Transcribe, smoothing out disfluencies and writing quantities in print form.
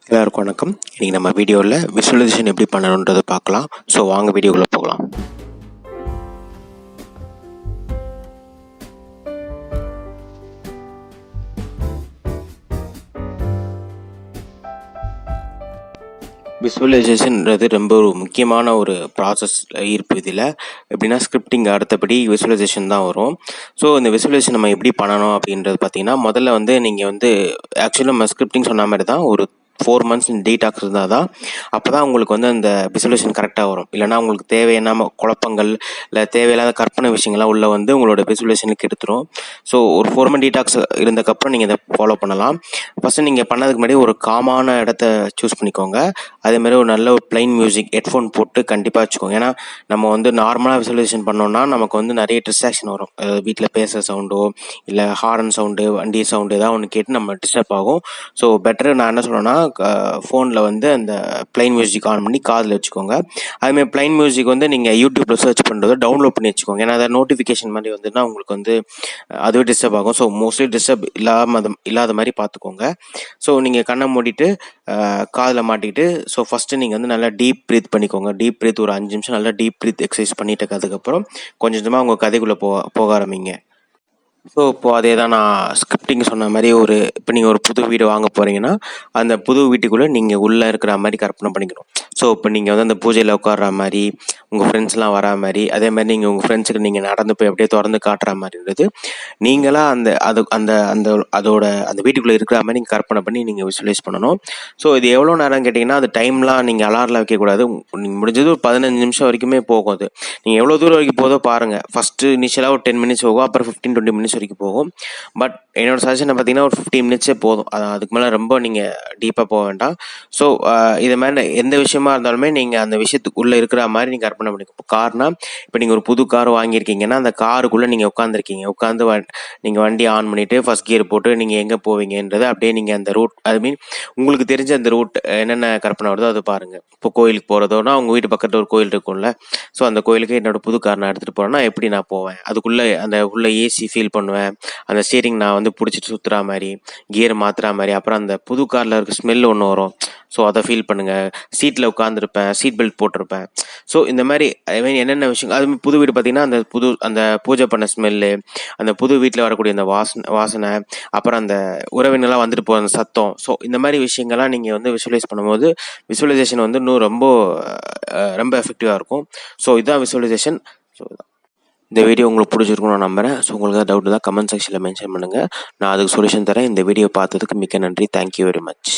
எல்லாருக்கும் வணக்கம். இன்றைக்கி நம்ம வீடியோவில் விசுவலைசேஷன் எப்படி பண்ணணுன்றதை பார்க்கலாம். ஸோ வாங்க வீடியோக்குள்ளே போகலாம். விசுவலைசேஷன்ன்றது ரொம்ப ஒரு முக்கியமான ஒரு ப்ராசஸ் இருப்பு. இதில் எப்படின்னா ஸ்கிரிப்டிங் அடுத்தபடி விசுவலைசேஷன் தான் வரும். ஸோ இந்த விசுவலைசேஷன் நம்ம எப்படி பண்ணணும் அப்படின்றது பார்த்தீங்கன்னா, முதல்ல நீங்கள் ஆக்சுவலி நம்ம ஸ்கிரிப்டிங் சொன்ன மாதிரி தான் ஒரு 4 months டீடாக்ஸ் இருந்தால் தான் அப்போ தான் உங்களுக்கு அந்த விசுவலைசேஷன் கரெக்டாக வரும். இல்லைனா உங்களுக்கு தேவையான குழப்பங்கள் இல்லை தேவையில்லாத கற்பனை விஷயங்கள்லாம் உள்ள உங்களோட விசுவலைசேஷனுக்கு எடுத்துரும். ஸோ ஒரு 4 month டீடாக்ஸ் இருந்ததுக்கப்புறம் நீங்கள் இதை ஃபாலோ பண்ணலாம். ஃபஸ்ட்டு நீங்கள் பண்ணதுக்கு முன்னாடி ஒரு காமான இடத்த சூஸ் பண்ணிக்கோங்க. அதேமாதிரி ஒரு நல்ல ஒரு பிளைன் மியூசிக் ஹெட்ஃபோன் போட்டு கண்டிப்பாக வச்சுக்கோங்க. ஏன்னா நம்ம நார்மலாக விசுவலைசேஷன் பண்ணோன்னா நமக்கு நிறைய டிஸ்ட்ராக்ஷன் வரும். வீட்டில் பேசுகிற சவுண்டோ இல்லை ஹாரன் சவுண்டு, வண்டி சவுண்டு ஏதாவது ஒன்று கேட்டு நம்ம டிஸ்டர்ப் ஆகும். ஸோ பெட்டர் நான் என்ன சொல்கிறேன்னா, ஃபோனில் அந்த பிளைன் மியூசிக் ஆன் பண்ணி காதில் வச்சுக்கோங்க. அதுமாதிரி பிளைன் மியூசிக் நீங்கள் யூடியூப்பில் சர்ச் பண்ணுறதை டவுன்லோட் பண்ணி வச்சுக்கோங்க. ஏன்னா அதை நோட்டிஃபிகேஷன் மாதிரி வந்துன்னா உங்களுக்கு அதுவே டிஸ்டர்ப் ஆகும். ஸோ மோஸ்ட்லி டிஸ்டர்ப் இல்லாத மாதிரி பார்த்துக்கோங்க. ஸோ நீங்கள் கண்ணை மூடிட்டு காதில் மாட்டிக்கிட்டு ஸோ ஃபஸ்ட்டு நீங்கள் நல்லா டீப் ப்ரீத் பண்ணிக்கோங்க. டீப் ப்ரீத் ஒரு 5 நிமிஷம் நல்லா டீப் ப்ரீத் எக்ஸசைஸ் பண்ணிட்டு அதுக்கப்புறம் கொஞ்சம் கொஞ்சமாக உங்கள் கதைக்குள்ளே போக ஆரம்பிங்க. ஸோ இப்போது அதே தான் நான் ஸ்கிரிப்டிங் சொன்ன மாதிரி இப்போ நீங்கள் ஒரு புது வீடு வாங்க போகிறீங்கன்னா அந்த புது வீட்டுக்குள்ளே நீங்கள் உள்ளே இருக்கிற மாதிரி கற்பனை பண்ணிக்கணும். ஸோ இப்போ நீங்கள் அந்த பூஜையில் உட்கார்ற மாதிரி உங்கள் ஃப்ரெண்ட்ஸ்லாம் வரா மாதிரி, அதே மாதிரி நீங்கள் உங்கள் ஃப்ரெண்ட்ஸுக்கு நீங்கள் நடந்து போய் அப்படியே திறந்து காட்டுற மாதிரின்றது நீங்களாக அந்த வீட்டுக்குள்ளே இருக்கிற மாதிரி நீங்கள் கற்பனை பண்ணி நீங்கள் விசுவலைஸ் பண்ணணும். ஸோ இது எவ்வளோ நேரம் கேட்டிங்கன்னா, அது டைம்லாம் நீங்கள் அலாரில் வைக்கக்கூடாது. நீங்கள் முடிஞ்சது ஒரு 15 நிமிஷம் வரைக்குமே போகும். அது நீங்கள் எவ்வளோ தூரம் வரைக்கும் போதோ பாருங்கள். ஃபஸ்ட்டு இனிஷியலாக ஒரு 10 minutes போகும், அப்புறம் 15-20 minutes வரைக்கும் போகும். பட் என்னோட சஜஷனை பார்த்தீங்கன்னா ஒரு 15 minutes போதும். அதுக்கு மேலே ரொம்ப நீங்கள் டீப்பாக போக வேண்டாம். ஸோ இது மாதிரி எந்த விஷயமா இருந்தாலுமே நீங்கள் அந்த விஷயத்துக்குள்ளே இருக்கிற மாதிரி நீங்கள் கற்பனை பண்ணிக்கணும். இப்போ கார்னா, இப்போ நீங்கள் ஒரு புது கார் வாங்கியிருக்கீங்கன்னா அந்த காருக்குள்ளே நீங்கள் உட்காந்து நீங்கள் வண்டி ஆன் பண்ணிவிட்டு ஃபஸ்ட் கியர் போட்டு நீங்கள் எங்கே போவீங்கன்றது அப்படியே நீங்கள் அந்த ரூட் உங்களுக்கு தெரிஞ்ச அந்த ரூட் என்னென்ன கற்பனை வருதோ அது பாருங்கள். இப்போ கோயிலுக்கு போகிறதோனா உங்கள் வீட்டு பக்கத்தில் ஒரு கோயில் இருக்கும்ல, ஸோ அந்த கோயிலுக்கு என்னோட புது கார் நான் எடுத்துகிட்டு போகிறேன்னா எப்படி நான் போவேன், அதுக்குள்ளே உள்ள ஏசி ஃபீல் பண்ணுவேன், அந்த ஸ்டீரிங் நான் பிடிச்சிட்டு சுற்றுற மாதிரி, கியர் மாற்றுற மாதிரி, அப்புறம் அந்த புது காரில் இருக்க ஸ்மெல் ஒன்று வரும். ஸோ அதை ஃபீல் பண்ணுங்கள். சீட்டில் உட்காந்துருப்பேன், சீட் பெல்ட் போட்டிருப்பேன். ஸோ இந்த மாதிரி என்னென்ன விஷயங்கள், அதுமாதிரி புது வீடு பார்த்திங்கன்னா அந்த பூஜை பண்ண ஸ்மெல்லு, அந்த புது வீட்டில் வரக்கூடிய அந்த வாசனை, அப்புறம் அந்த உறவினர்லாம் வந்துட்டு போகிற அந்த சத்தம். ஸோ இந்த மாதிரி விஷயங்கள்லாம் நீங்கள் விசுவலைஸ் பண்ணும்போது விசுவலைசேஷன் இன்னும் ரொம்ப ரொம்ப எஃபெக்டிவாக இருக்கும். ஸோ இதுதான் விசுவலைசேஷன். ஸோ இந்த வீடியோ உங்களுக்கு பிடிச்சிருக்குன்னு நான் நம்புகிறேன். ஸோ உங்களுக்கு ஏதாவது டவுட் தான் கமெண்ட் செக்ஷனில் மென்ஷன் பண்ணுங்கள். நான் அதுக்கு சொல்யூஷன் தரேன். இந்த வீடியோ பார்த்ததுக்கு மிக்க நன்றி. Thank you very much.